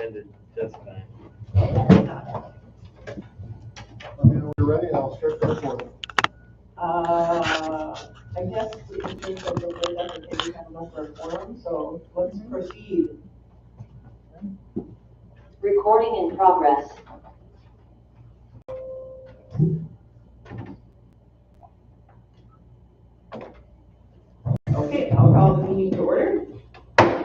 ended just fine. Let me know when you're ready, and I'll start the recording. I guess we can think of the way that we have enough for a forum, so let's proceed. Recording in progress. Okay, I'll call the meeting to order.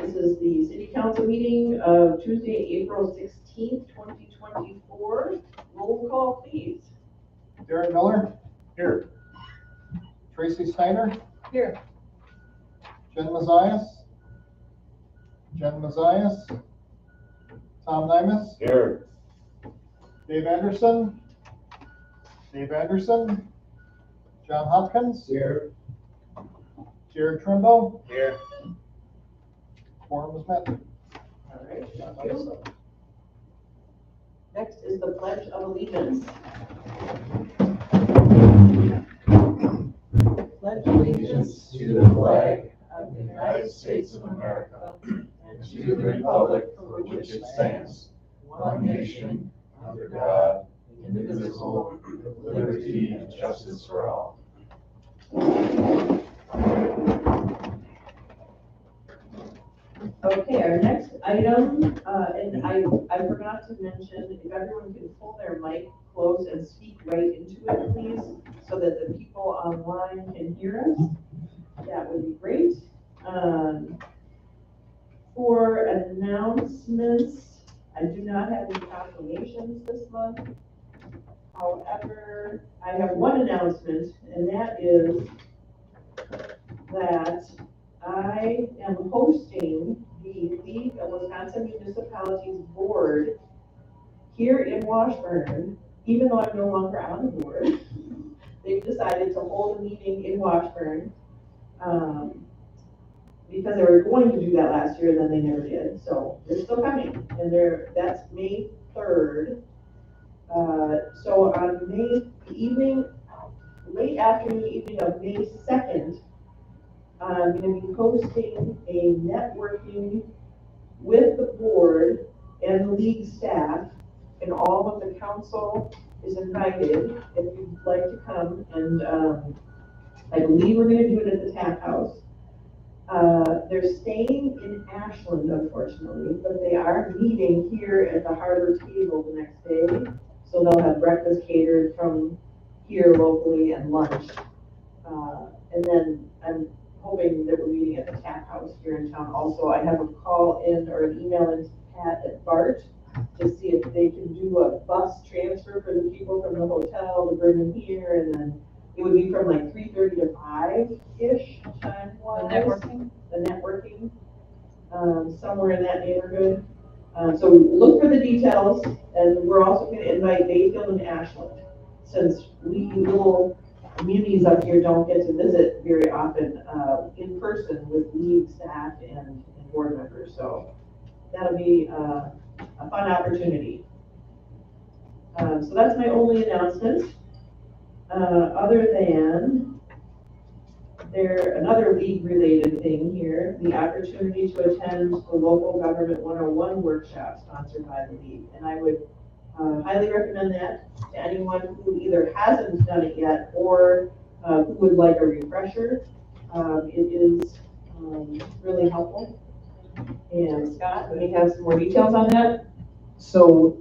This is the City Council meeting of Tuesday, April 16th, 2024. Roll call, please. Darren Miller? Here. Tracy Steiner? Here. Jen Mazias? Jen Mazias? Tom Nymus? Here. Dave Anderson? Dave Anderson? John Hopkins? Here. Jared Trimble? Here. Quorum is met. All right, thank you. Next is the Pledge of Allegiance. Pledge allegiance to the flag of the United States of America and to the republic for which it stands, one nation, under God, indivisible, with liberty and justice for all. Okay, our next item, and I forgot to mention, if everyone can pull their mic close and speak right into it, please, so that the people online can hear us, that would be great. For announcements, I do not have any proclamations this month. However, I have one announcement, and that is that I am hosting the League of Wisconsin Municipalities Board here in Washburn, even though I'm no longer on the board. They've decided to hold a meeting in Washburn because they were going to do that last year and then they never did. So they're still coming, and that's May 3rd. So on late afternoon evening of May 2nd, I'm going to be hosting a networking with the board and the league staff, and all of the council is invited if you'd like to come. And I believe we're going to do it at the Tap House. They're staying in Ashland, unfortunately, but they are meeting here at the Harbor Table the next day. So they'll have breakfast catered from here locally and lunch. And then I'm hoping that we're meeting at the Tap House here in town. Also, I have a call in or an email in to Pat at BART to see if they can do a bus transfer for the people from the hotel to bring them here, and then it would be from like 3:30 to 5-ish time-wise. The networking, somewhere in that neighborhood. So look for the details, and we're also going to invite Bayfield and Ashland, since we little communities up here don't get to visit very often in person with league staff and board members. So that'll be a fun opportunity. So that's my only announcement. Other than another league-related thing here, the opportunity to attend the Local Government 101 workshop sponsored by the league. And I would highly recommend that to anyone who either hasn't done it yet or who would like a refresher. It is really helpful. And Scott, let me have some more details on that. So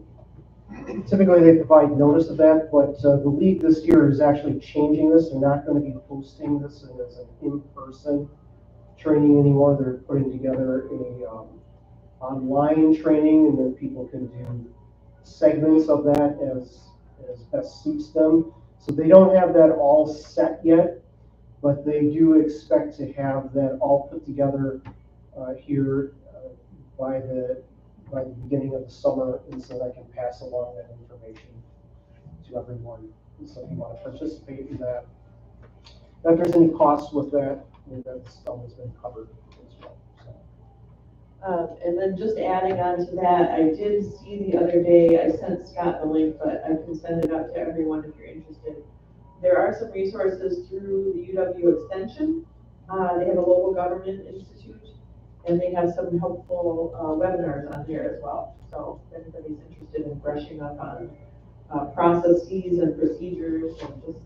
typically they provide notice of that, but the league this year is actually changing this. They're not going to be hosting this as an in-person training anymore. They're putting together a online training, and then people can do segments of that as best suits them. So they don't have that all set yet, but they do expect to have that all put together here by the beginning of the summer, and so I can pass along that information to everyone. And so if you want to participate in that, if there's any costs with that, that's always been covered as well. So. And then just adding on to that, I did see the other day, I sent Scott the link, but I can send it out to everyone if you're interested. There are some resources through the UW Extension. They have a local government institute And they have some helpful webinars on there as well. So if anybody's interested in brushing up on processes and procedures and just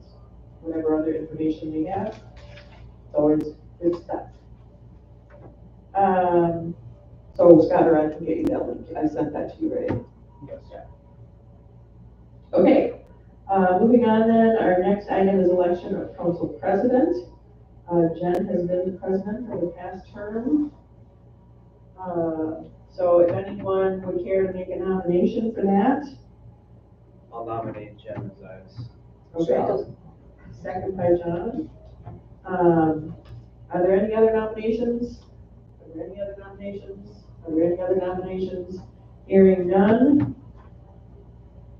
whatever other information they have, it's always good stuff. So Scott, or I can get you that link. I sent that to you, right? Yes. Okay, moving on then, our next item is election of council president. Jen has been the president for the past term. So if anyone would care to make a nomination for that. I'll nominate Jen as vice. Okay, second by John. Are there any other nominations? Are there any other nominations? Are there any other nominations? Hearing none.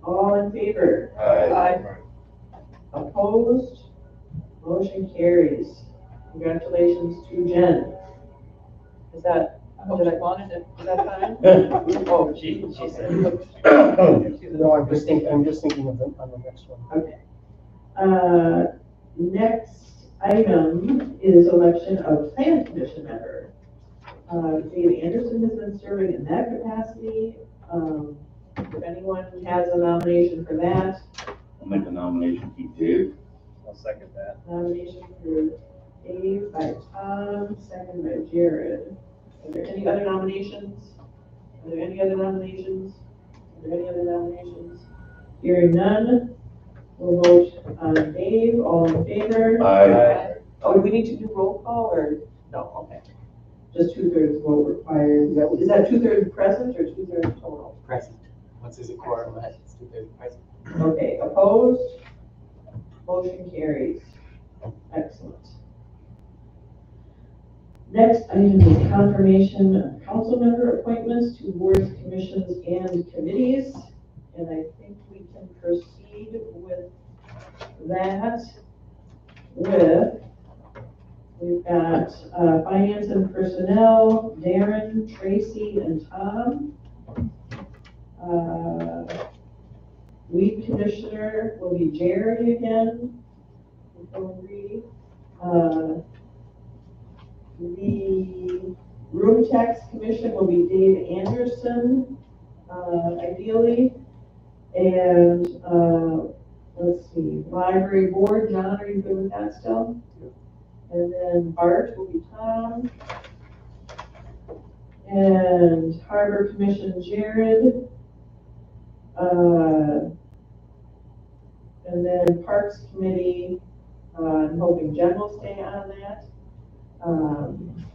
All in favor? Aye. Opposed? Motion carries. Congratulations to Jen. Is that, did I wanted it, is that fine? Oh, she said. No, I'm just thinking of on the next one. Okay. Next item is election of plan commission member. Dave Anderson has been serving in that capacity. If anyone has a nomination for that, I'll make a nomination, Keith Dave. I'll second that. nomination for Dave by Tom, second by Jared. Are there any other nominations? Are there any other nominations? Are there any other nominations? Hearing none, we'll vote on Dave. All in favor? Aye. Oh, do we need to do roll call or, no, okay. Just 2/3 vote required. Is that 2/3 present or 2/3 total? Present. Once there's a quorum, it's 2/3 present. Okay, opposed? Motion carries. Excellent. Next item is confirmation of council member appointments to boards, commissions, and committees. And I think we can proceed with that we've got finance and personnel, Darren, Tracy, and Tom. Weed commissioner will be Jerry again. The room tax commission will be Dave Anderson, ideally. And let's see, library board, John, are you good with that still? And then Bart will be Tom. And harbor commission, Jared. And then parks committee, I'm hoping Jen will stay on that. I'm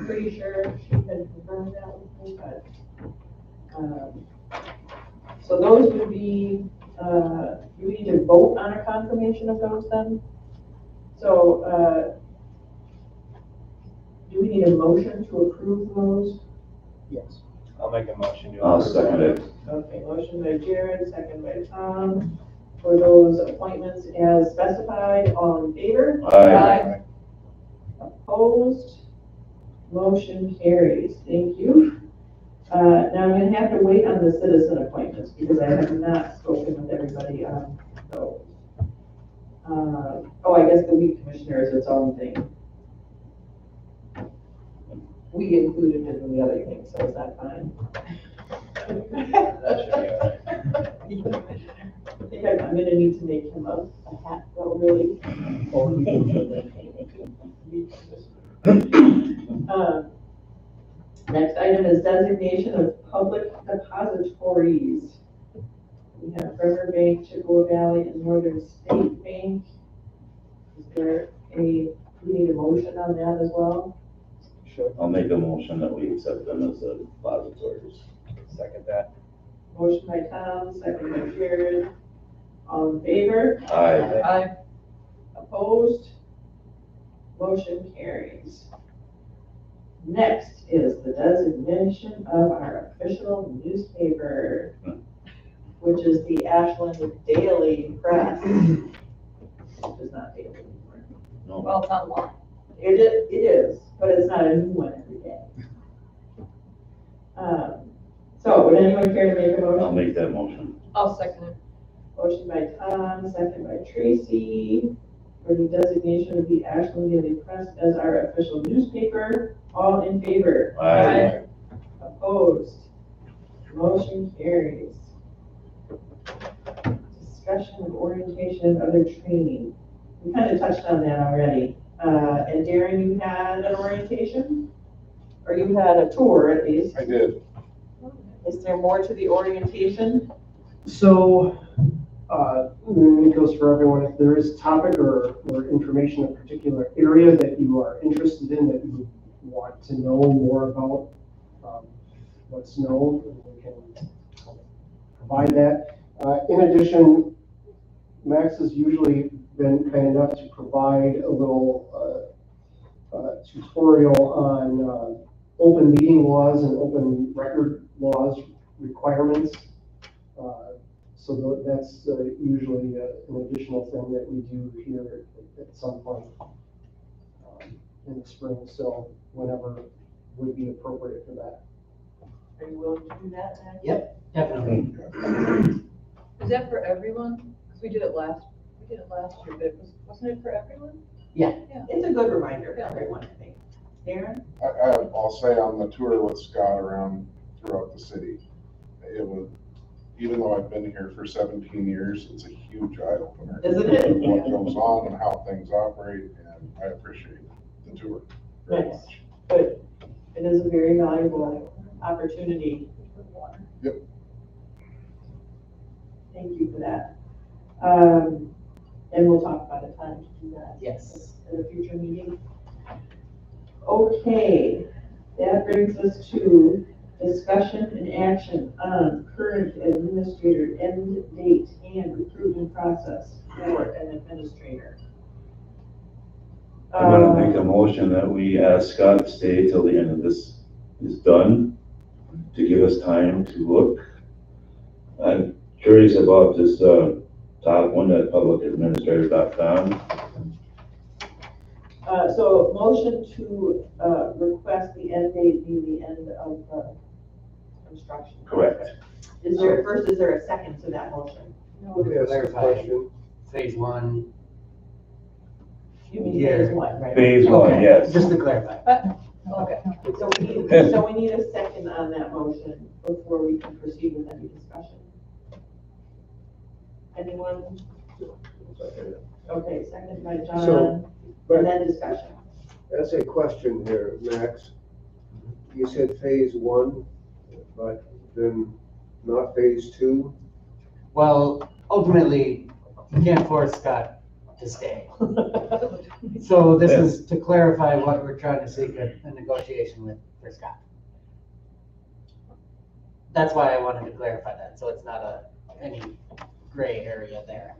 pretty sure she had confirmed that with me, but, so those would be, do we need to vote on a confirmation of those then? So, do we need a motion to approve those? Yes. I'll make a motion to. I'll second it. Okay, motion by Jared, second by Tom, for those appointments as specified. All in favor? Aye. Opposed? Motion carries. Thank you. Now I'm going to have to wait on the citizen appointments because I have not spoken with everybody on those. Oh, I guess the weed commissioner is its own thing. We included it in the other thing, so is that fine? That should be all right. I think I'm going to need to make him a hat though, really. Next item is designation of public depositories. We have River Bank, Chippewa Valley, and Northern State Bank. Is there do we need a motion on that as well? Sure. I'll make a motion that we accept them as depositories. Second that. Motion by Tom, second by Jared. All in favor? Aye. Opposed? Motion carries. Next is the designation of our official newspaper, which is the Ashland Daily Press. Which is not daily anymore. No. Well, it's online. It is, but it's not a new one every day. So would anyone care to make a motion? I'll make that motion. I'll second it. Motion by Tom, second by Tracy, for the designation of the Ashland Daily Press as our official newspaper. All in favor? Aye. Opposed? Motion carries. Discussion of orientation and other training. We kind of touched on that already. And Darren, you had an orientation? Or you had a tour at least? I did. Is there more to the orientation? So, it goes for everyone, if there is topic or information in a particular area that you are interested in, that you want to know more about, let's know, and we can provide that. In addition, Max has usually been kind enough to provide a little tutorial on open meeting laws and open record laws requirements. So that's usually an additional thing that we do here at some point in the spring. So whenever would be appropriate for that. Are you willing to do that, Max? Yep, definitely. Is that for everyone? Because we did it last year, but wasn't it for everyone? It's a good reminder for everyone, I think. Darren? I'll say on the tour with Scott around throughout the city, it was, even though I've been here for 17 years, it's a huge eye opener. Isn't it? What goes on and how things operate, and I appreciate the tour very Nice. much. Good. It is a very valuable opportunity. Yep. Thank you for that. And we'll talk about a time to do that. Yes. At a future meeting. Okay, that brings us to discussion and action on current administrator end date and recruitment process for an administrator. I'm gonna make a motion that we ask Scott to stay till the end of this is done, to give us time to look. I'm curious about this, top one, at publicadministrator.com. So motion to, request the end date be the end of the construction. Correct. Is there a second to that motion? Clarify. Phase one. You mean Yeah. phase one, right? Phase one, Okay, yes. Just to clarify. Okay. So we need a second on that motion before we can proceed with any discussion. Anyone? Okay, second by John, So, and then discussion. That's a question here, Max. You said phase one, but then not phase two? Well, ultimately, you can't force Scott to stay. So this is to clarify what we're trying to seek a negotiation with for Scott. That's why I wanted to clarify that, so it's not any gray area there.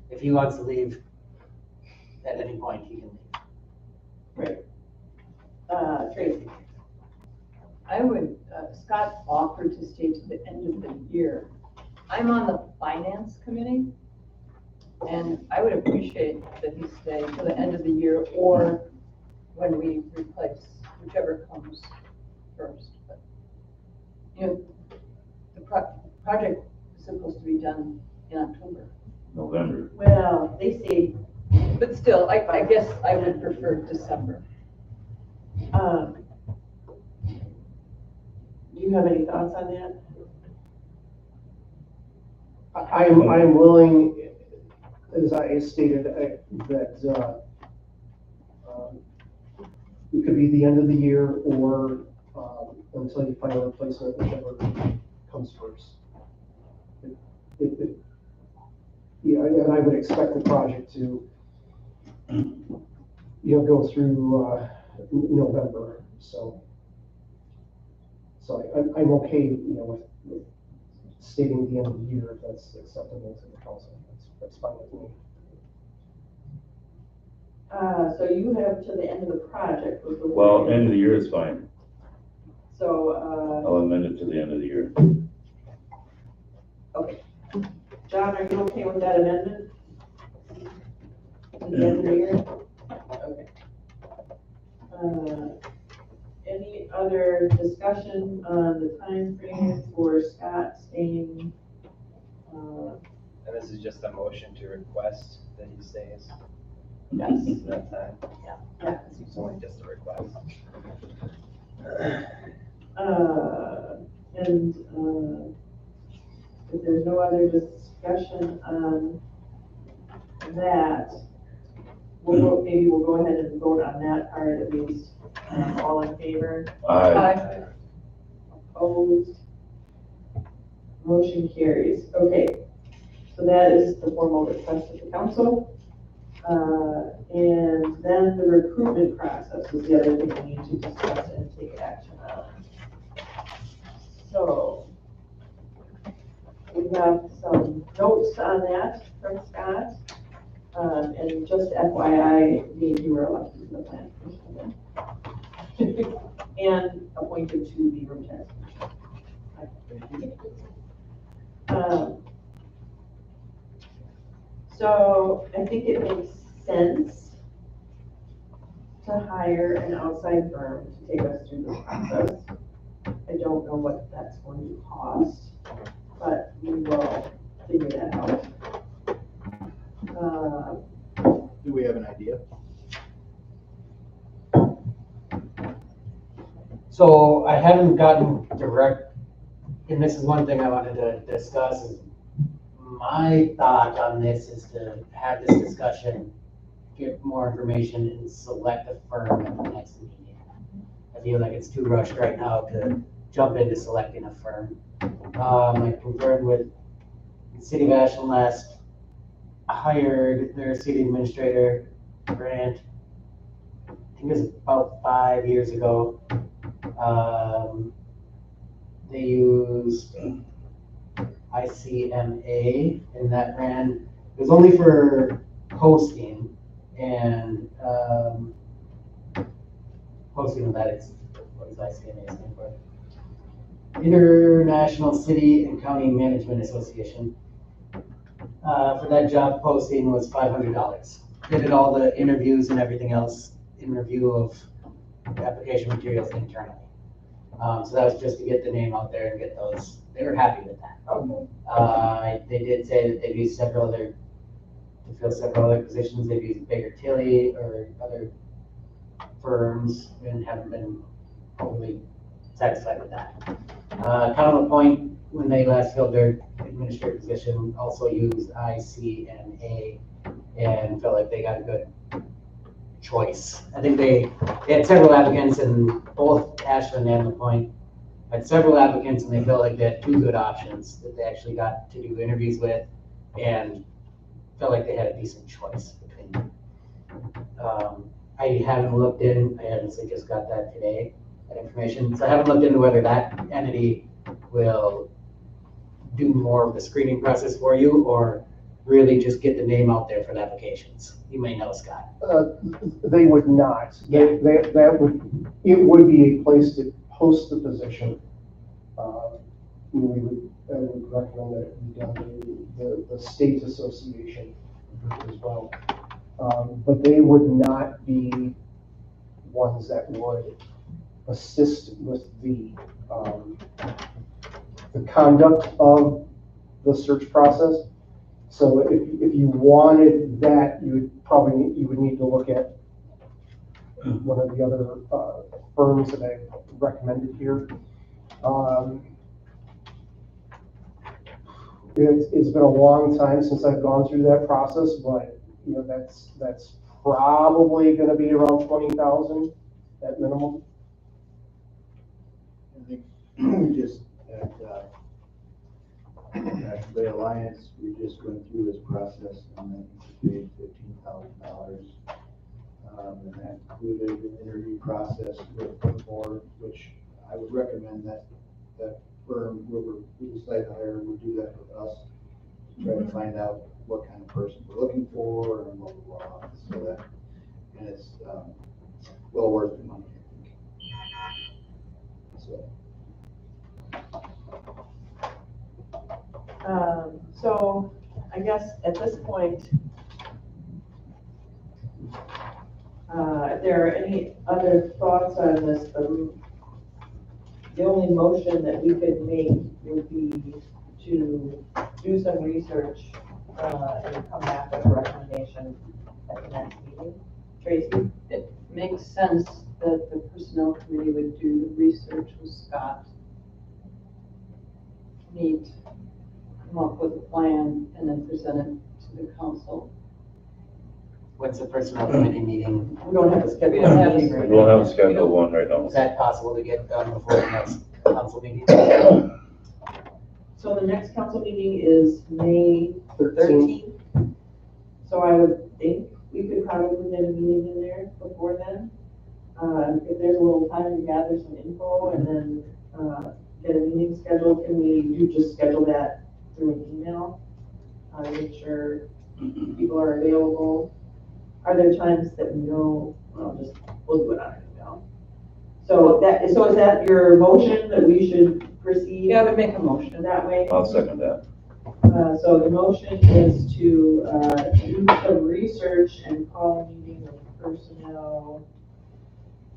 If he wants to leave at any point, he can leave. Tracy, I would, Scott offered to stay to the end of the year. I'm on the finance committee, and I would appreciate that he stay to the end of the year or when we replace, whichever comes first. But, you know, the project is supposed to be done in October. November. well, they say, But still, I guess I would prefer December. do you have any thoughts on that? I am willing, as I stated, that it could be the end of the year or until you find a replacement, whichever comes first. Yeah, and I would expect the project to, go through November, so. So I'm okay, with stating the end of the year if that's acceptable to the council. That's fine with me. So you have to the end of the project with the. Well, end of the year is fine. So, I'll amend it to the end of the year. okay. John, are you okay with that amendment? To the end of the year? Okay. Any other discussion on the time frame for Scott staying? And this is just a motion to request that he stays. Yes. That time. Yeah. It's only just a request. If there's no other discussion on that, maybe we'll go ahead and vote on that part at least. All in favor? Aye. Opposed? Motion carries. Okay, so that is the formal request of the council. And then the recruitment process is the other thing we need to discuss and take action on. So we have some notes on that from Scott. And just FYI, you were elected to the plan commission again. And appointed to the room task commission. So I think it makes sense to hire an outside firm to take us through this process. I don't know what that's going to cost, but we will figure that out. Do we have an idea? So I haven't gotten direct, and this is one thing I wanted to discuss, is my thought on this is to have this discussion, get more information, and select a firm at the next meeting. I feel like it's too rushed right now to jump into selecting a firm. I confirmed with the City of Ashland last, hired their city administrator, Grant, I think it was about 5 years ago. They used ICMA, and that ran, it was only for posting, and posting of that is, what does ICMA stand for? International City and County Management Association. For that job posting was $500. They did all the interviews and everything else in review of application materials internally. So that was just to get the name out there and get those. They were happy with that. Okay. They did say that they've used to fill several other positions. They've used Baker Tilly or other firms and haven't been totally satisfied with that. Counterpoint, when they last filled their administrative position, also used ICMA and felt like they got a good choice. I think they had several applicants, and both Ashland and LaPointe had several applicants, and they felt like they had two good options that they actually got to do interviews with, and felt like they had a decent choice between them. I haven't looked in, I honestly just got that today, that information, so I haven't looked into whether that entity will do more of the screening process for you, or really just get the name out there for the applications. You may know, Scott. They would not. Yeah. It would be a place to post the position. I would recommend that it be done to the state association as well. But they would not be ones that would assist with the conduct of the search process. So if you wanted that, you would need to look at one of the other firms that I recommended here. It's been a long time since I've gone through that process, but you know that's probably going to be around 20,000 at minimum. I think we just at the Alliance, we just went through this process and we paid $15,000. And that included an interview process with the board, which I would recommend that firm, whoever we decide to hire, would do that with us, to try to find out what kind of person we're looking for and blah, blah, blah. So that, and it's well worth the money, I think. So. So I guess at this point, if there are any other thoughts on this, the only motion that we could make would be to do some research and come back with a recommendation at the next meeting. Tracy? It makes sense that the personnel committee would do the research with Scott. Meet, come up with a plan, and then present it to the council. When's the personnel committee meeting? We don't have a We schedule. don't have a meeting We right don't now. have a scheduled one right now. Is that possible to get done before the next council meeting? So the next council meeting is May 13th. 13th. So I would think we could probably get a meeting in there before then. If there's a little time to gather some info and then, get a meeting scheduled, can we just schedule that through an email? Make sure people are available. Are there times that we know, we'll do it on an email. So is that your motion that we should proceed? Yeah, I would make a motion. That way? I'll second that. So the motion is to, do some research and call a meeting of personnel,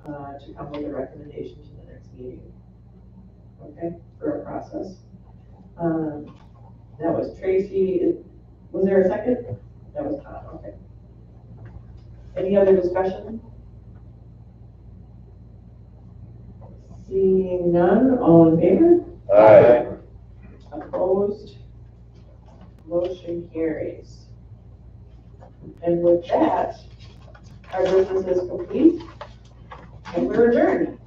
to come with a recommendation to the next meeting. Okay, for a process. That was Tracy. Was there a second? That was Tom, okay. Any other discussion? Seeing none, all in favor? Aye. Opposed? Motion carries. And with that, our business is complete, and we're adjourned.